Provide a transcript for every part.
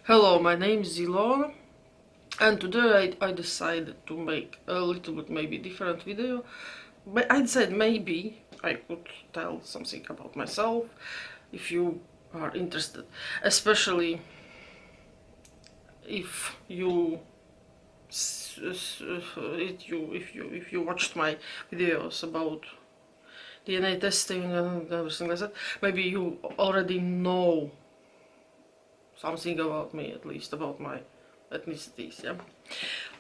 Hello, my name is Ilona, and today I decided to make a little bit maybe different video. But I said maybe I could tell something about myself if you are interested, especially if you if you watched my videos about DNA testing and everything like that. Maybe you already know something about me, at least about my ethnicities, yeah.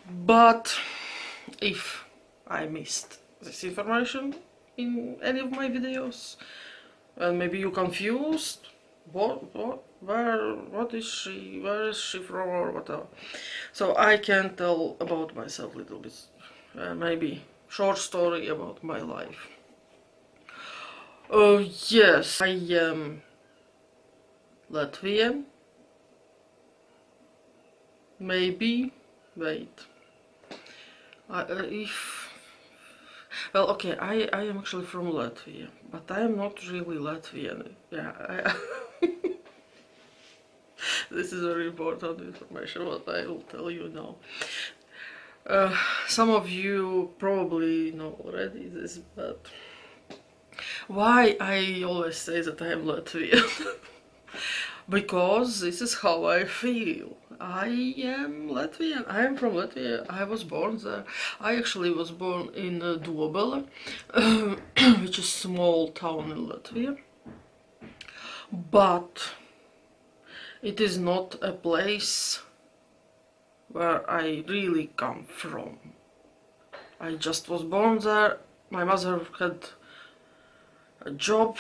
But if I missed this information in any of my videos, and maybe you're confused, what is she, where is she from, or whatever. So I can tell about myself a little bit, maybe short story about my life. Yes, I am Latvian. Maybe, wait. Well, okay, I am actually from Latvia, but I am not really Latvian. Yeah, this is very important information, what I will tell you now. Some of you probably know already this, but why I always say that I am Latvian? Because this is how I feel. I am Latvian. I am from Latvia. I was born there. I actually was born in Dobele, which is a small town in Latvia. But it is not a place where I really come from. I just was born there. My mother had a job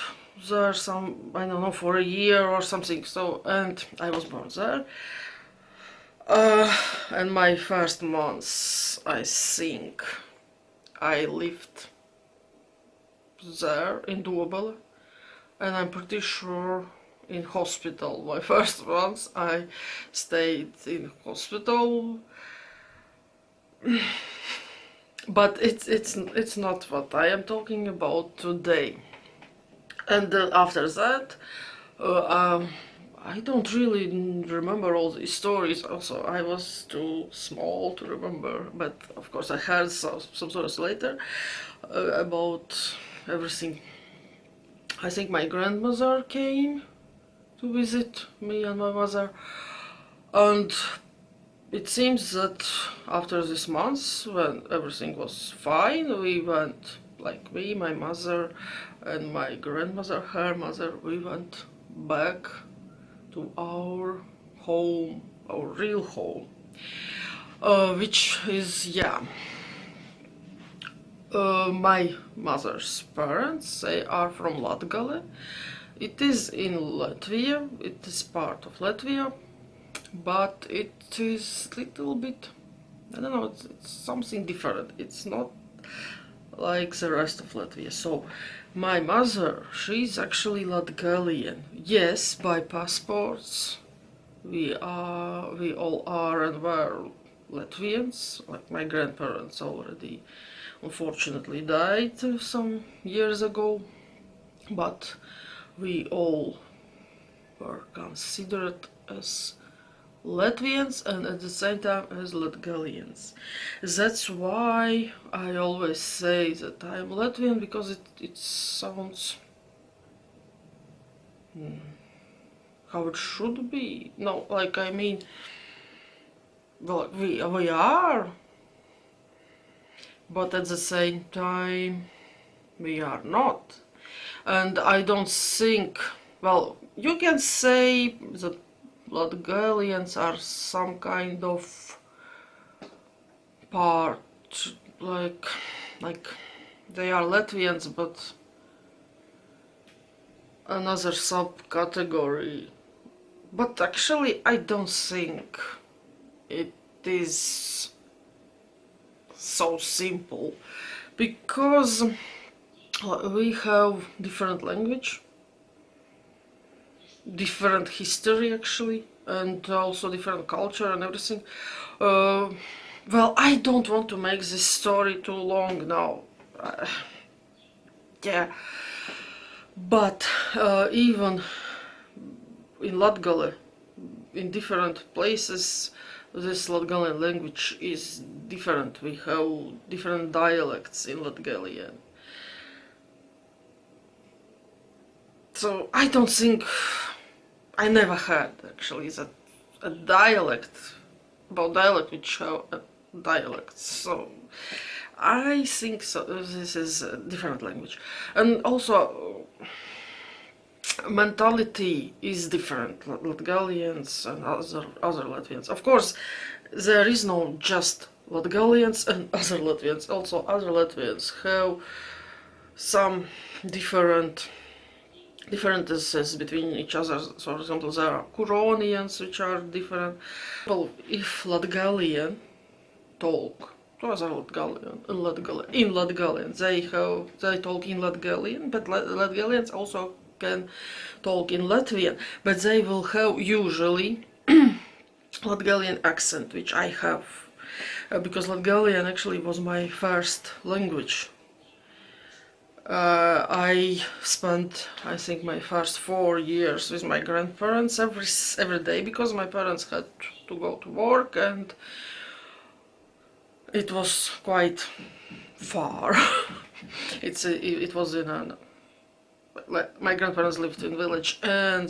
there, I don't know, for a year or something, so, and I was born there. And my first months, I think, I lived there in Dobele, and I'm pretty sure in hospital. My first months, I stayed in hospital. But it's not what I am talking about today. And after that, I don't really remember all these stories. Also, I was too small to remember, but of course I heard some stories later about everything. I think my grandmother came to visit me and my mother, and it seems that after this month, when everything was fine, we went, like me, my mother, and my grandmother, her mother, we went back to our home, our real home, which is, yeah, my mother's parents, they are from Latgale. It is in Latvia, it is part of Latvia, but it is little bit, I don't know, it's something different. It's not like the rest of Latvia. So my mother, she's actually Latgalian. Yes, by passports we all are and were Latvians. Like my grandparents already unfortunately died some years ago, but we all were considered as Latvians and at the same time as Latgalians. That's why I always say that I'm Latvian, because it sounds how it should be. No, like, I mean, well, we are, but at the same time we are not. And I don't think, well, you can say that Latgalians are some kind of part, like they are Latvians, but another subcategory. But actually, I don't think it is so simple, because we have different language, different history actually, and also different culture and everything. Well, I don't want to make this story too long now. Yeah, but even in Latgale, in different places this Latgalian language is different. We have different dialects in Latgalian. So I don't think, I never had actually that a dialect, about dialect which have a dialect. So I think so, this is a different language. And also mentality is different, Latgalians and other Latvians. Of course, there is no just Latgalians and other Latvians. Also, other Latvians have some differences between each other. So, for example, there are Kuronians, which are different. Well, if Latgalian talk to other Latgalian in Latgalian, they talk in Latgalian, but Latgalians also can talk in Latvian, but they will have usually Latgalian accent, which I have, because Latgalian actually was my first language. I spent, I think, my first 4 years with my grandparents every day, because my parents had to go to work and it was quite far. It was in a, my grandparents lived in a village, and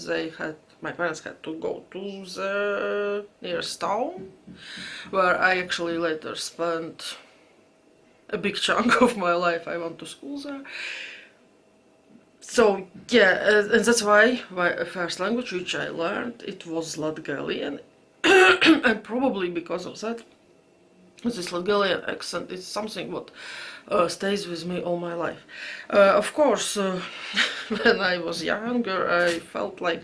my parents had to go to the nearest town, where I actually later spent a big chunk of my life. I went to school there. So yeah, and that's why my first language which I learned, it was Latgalian. And probably because of that, this Latgalian accent is something what stays with me all my life. Of course, when I was younger, I felt like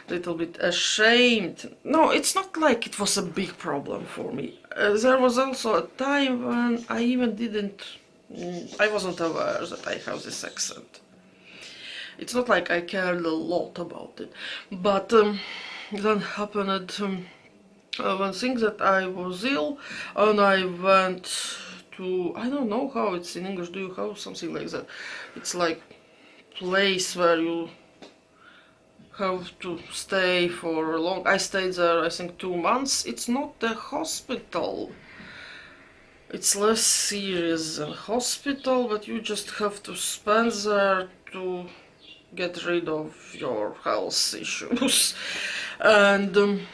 a little bit ashamed. No, it's not like it was a big problem for me. There was also a time when I even I wasn't aware that I have this accent. It's not like I cared a lot about it. But then happened one thing that I was ill, and I went to, I don't know how it's in English, do you have something like that? It's like place where you have to stay for long. I stayed there, I think, 2 months. It's not a hospital. It's less serious than hospital, but you just have to spend there to get rid of your health issues. And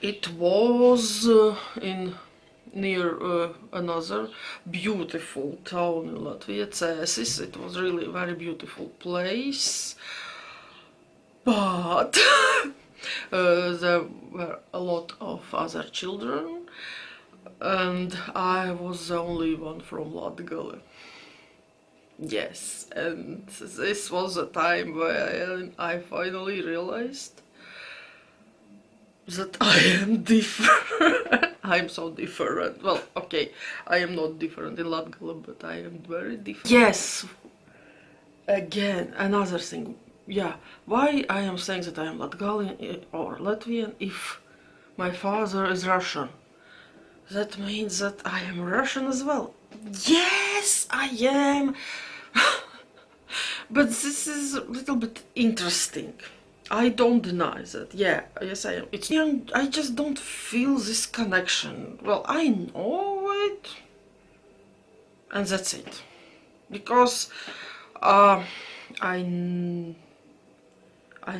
it was near another beautiful town in Latvia, Cēsis. It was really a very beautiful place, but there were a lot of other children, and I was the only one from Latgale. Yes, and this was a time where I finally realized that I am different. I'm so different. Well, okay, I am not different in Latgale, but I am very different. Yes, again, another thing. Yeah, why I am saying that I am Latgalian or Latvian if my father is Russian? That means that I am Russian as well. Yes, I am. But this is a little bit interesting. I don't deny that. Yeah, yes I am. It's I just don't feel this connection. Well, I know it, and that's it. Because I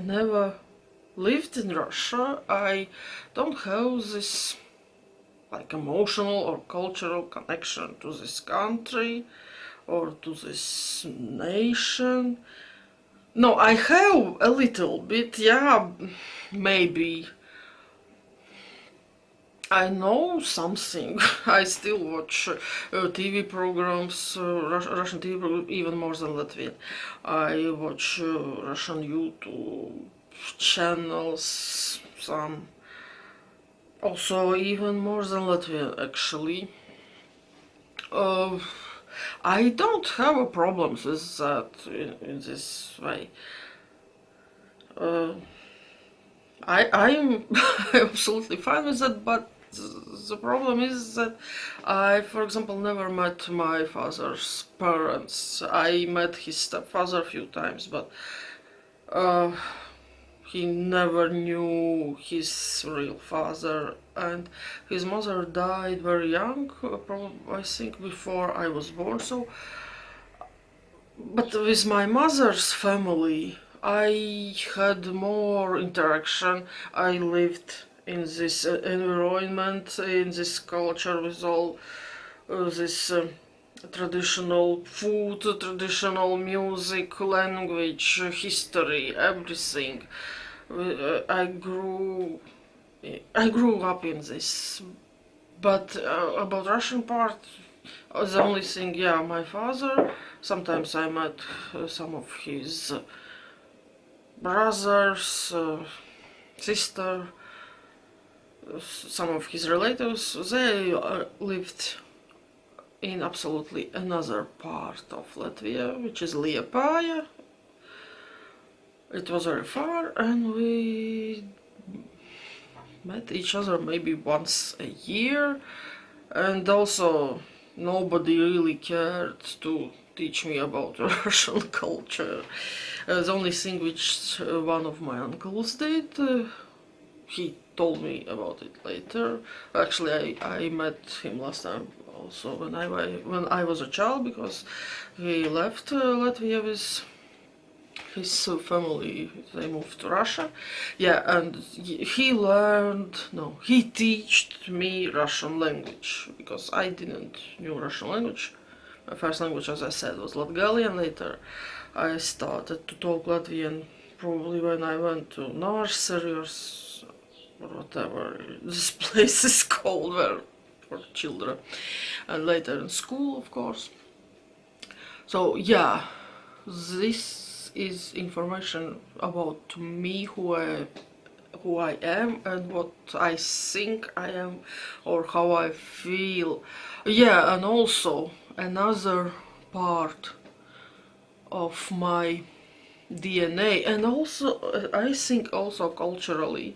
never lived in Russia. I don't have this like emotional or cultural connection to this country or to this nation. No, I have a little bit, yeah, maybe. I know something. I still watch TV programs, Russian TV programs, even more than Latvian. I watch Russian YouTube channels, some. Also, even more than Latvian, actually. I don't have a problem with that in this way. I'm absolutely fine with that, but the problem is that I, for example, never met my father's parents. I met his stepfather a few times, but he never knew his real father, and his mother died very young, I think before I was born. So, but with my mother's family, I had more interaction. I lived in this environment, in this culture with all this traditional food, traditional music, language, history, everything. I grew up in this. But about Russian part, the only thing, yeah, my father. Sometimes I met some of his brothers, sister, some of his relatives. They lived in absolutely another part of Latvia, which is Liepāja. It was very far, and we met each other maybe once a year, and also nobody really cared to teach me about Russian culture. The only thing which one of my uncles did, he told me about it later. Actually, I met him last time also when I was a child, because he left Latvia with his family. They moved to Russia. Yeah, and he taught me Russian language, because I didn't knew Russian language. My first language, as I said, was Latgalian. Later I started to talk Latvian probably when I went to nursery or whatever this place is called, where for children, and later in school, of course. So yeah, this is information about me, who I am, and what I think I am, or how I feel. Yeah, and also another part of my DNA, and also I think also culturally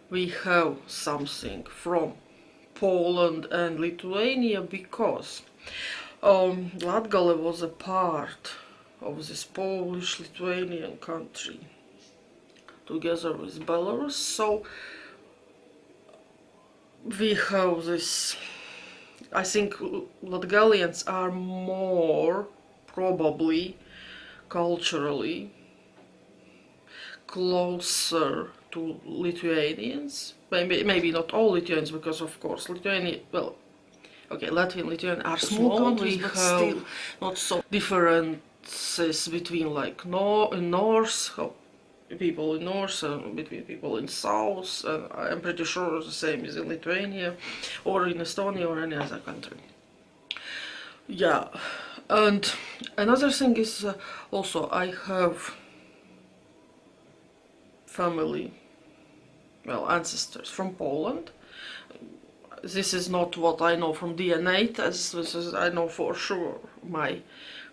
we have something from Poland and Lithuania, because Latgale was a part of this Polish-Lithuanian country together with Belarus. So we have this. I think Latgalians are more probably culturally closer to Lithuanians. Maybe not all Lithuanians, because of course Lithuania, well, okay, Latvia and Lithuania are small countries, but still not so differences between like North, people in North and between people in South. I'm pretty sure the same is in Lithuania or in Estonia or any other country. Yeah, and another thing is also I have family, well, ancestors from Poland. This is not what I know from DNA tests. This is, I know for sure my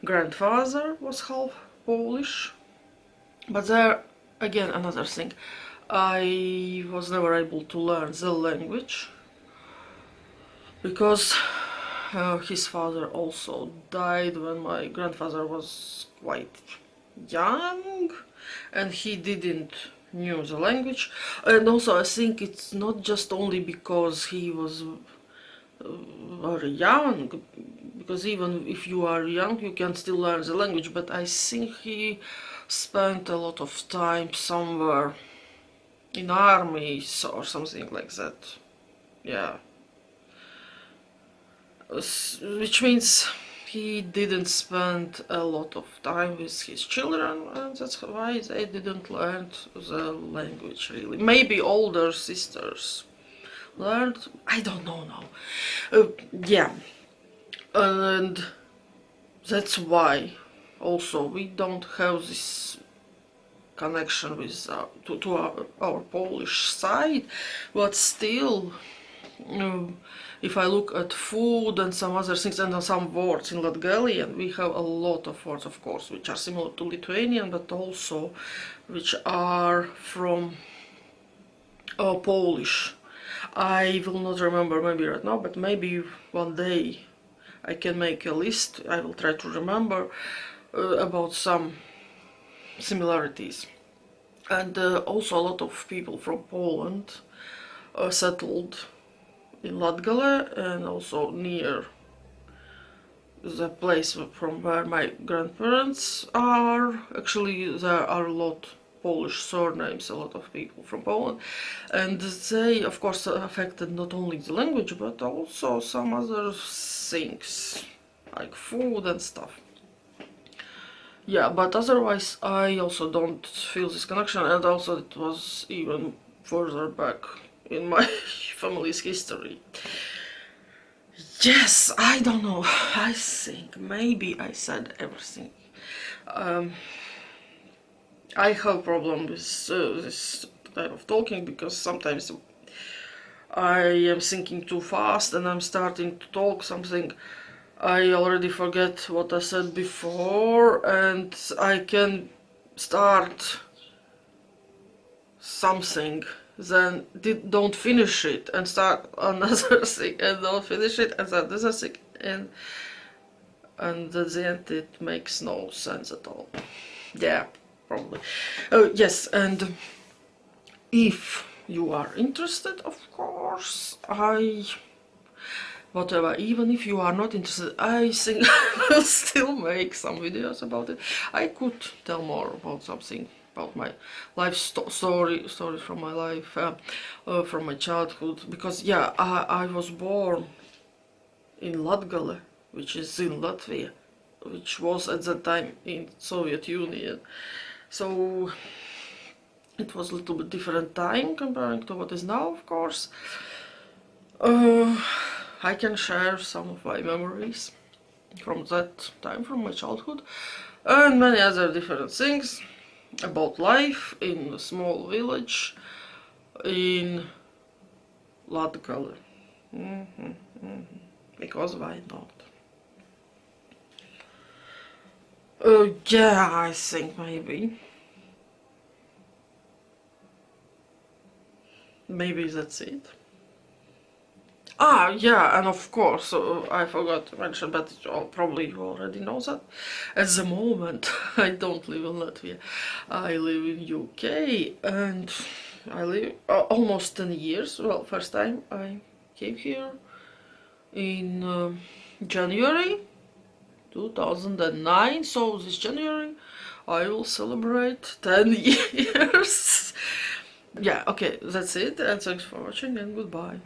grandfather was half Polish. But there, again, another thing. I was never able to learn the language, because his father also died when my grandfather was quite young, and he didn't knew the language. And also I think it's not just only because he was very young, because even if you are young you can still learn the language, but I think he spent a lot of time somewhere in armies or something like that. Yeah, which means he didn't spend a lot of time with his children, and that's why they didn't learn the language really. Maybe older sisters learned, I don't know now. Yeah, and that's why also we don't have this connection with our Polish side, but still, if I look at food and some other things and some words in Latgalian, we have a lot of words, of course, which are similar to Lithuanian, but also which are from Polish. I will not remember maybe right now, but maybe one day I can make a list. I will try to remember about some similarities. and also a lot of people from Poland settled in Latgale and also near the place from where my grandparents are. Actually, there are a lot Polish surnames, a lot of people from Poland, and they, of course, affected not only the language but also some other things like food and stuff. Yeah, but otherwise I also don't feel this connection, and also it was even further back in my family's history. Yes, I don't know. I think maybe I said everything. I have problem with this type of talking because sometimes I am thinking too fast and I'm starting to talk something. I already forget what I said before, and I can start something, then don't finish it and start another thing and don't finish it and start another thing, and at the end it makes no sense at all. Yeah, probably. Oh yes, and if you are interested, of course, whatever, even if you are not interested, I think I will still make some videos about it. I could tell more about something, about my life stories from my life, from my childhood, because yeah, I was born in Latgale, which is in Latvia, which was at that time in Soviet Union, so it was a little bit different time comparing to what is now, of course. I can share some of my memories from that time, from my childhood, and many other different things about life in a small village in Latgale. Because why not? Yeah, I think maybe. Maybe that's it. Ah, yeah, and of course, I forgot to mention, but probably you already know that. At the moment, I don't live in Latvia. I live in UK, and I live almost 10 years. Well, first time I came here in January 2009, so this January I will celebrate 10 years. Yeah, okay, that's it, and thanks for watching, and goodbye.